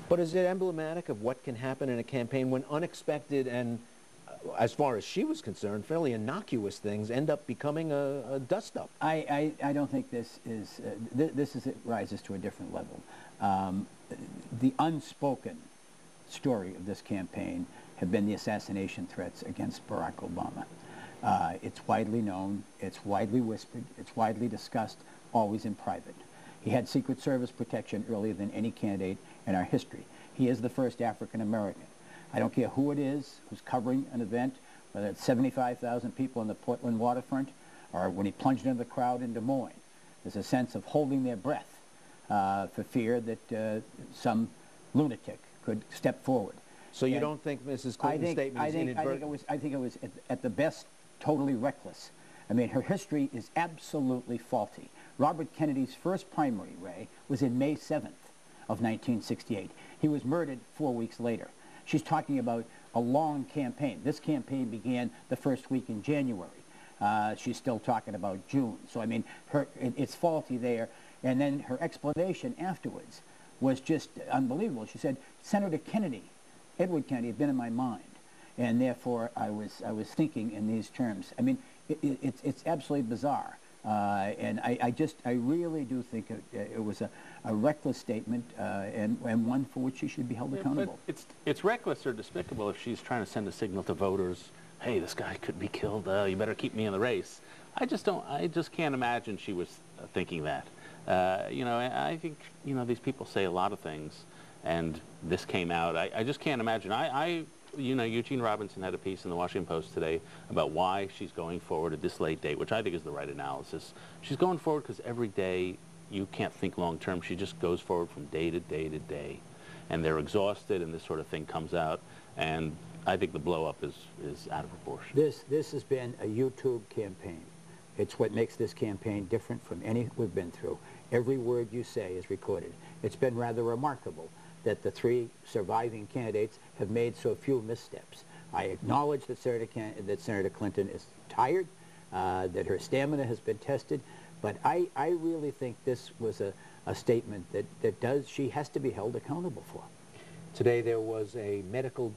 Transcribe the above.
But is it emblematic of what can happen in a campaign when unexpected and, as far as she was concerned, fairly innocuous things end up becoming a dust-up? I don't think this is, it rises to a different level. The unspoken story of this campaign have been the assassination threats against Barack Obama. It's widely known, it's widely whispered, it's widely discussed, always in private. He had Secret Service protection earlier than any candidate in our history. He is the first African American. I don't care who it is who's covering an event, whether it's 75,000 people on the Portland waterfront or when he plunged into the crowd in Des Moines. There's a sense of holding their breath for fear that some lunatic could step forward. So you don't think Mrs. Clinton's statement is inadvertent? I think it was at the best totally reckless. I mean, her history is absolutely faulty. Robert Kennedy's first primary, Ray, was in May 7th of 1968. He was murdered 4 weeks later. She's talking about a long campaign. This campaign began the first week in January. She's still talking about June. So, I mean, it's faulty there. And then her explanation afterwards was just unbelievable. She said, Senator Kennedy, Edward Kennedy, had been in my mind, and therefore I was thinking in these terms. I mean, it's absolutely bizarre. And I really do think it was a reckless statement and one for which she should be held accountable. But it's reckless or despicable if she's trying to send a signal to voters, hey, this guy could be killed, you better keep me in the race. I just can't imagine she was thinking that. You know, I think, you know, these people say a lot of things, and this came out. I just can't imagine. You know, Eugene Robinson had a piece in the Washington Post today about why she's going forward at this late date, which I think is the right analysis. She's going forward because every day you can't think long term. She just goes forward from day to day to day. And they're exhausted, and this sort of thing comes out. And I think the blow-up is out of proportion. This has been a YouTube campaign. It's what makes this campaign different from any we've been through. Every word you say is recorded. It's been rather remarkable that the three surviving candidates have made so few missteps. I acknowledge that Senator Clinton is tired, that her stamina has been tested, but I really think this was a statement that she has to be held accountable for. Today there was a medical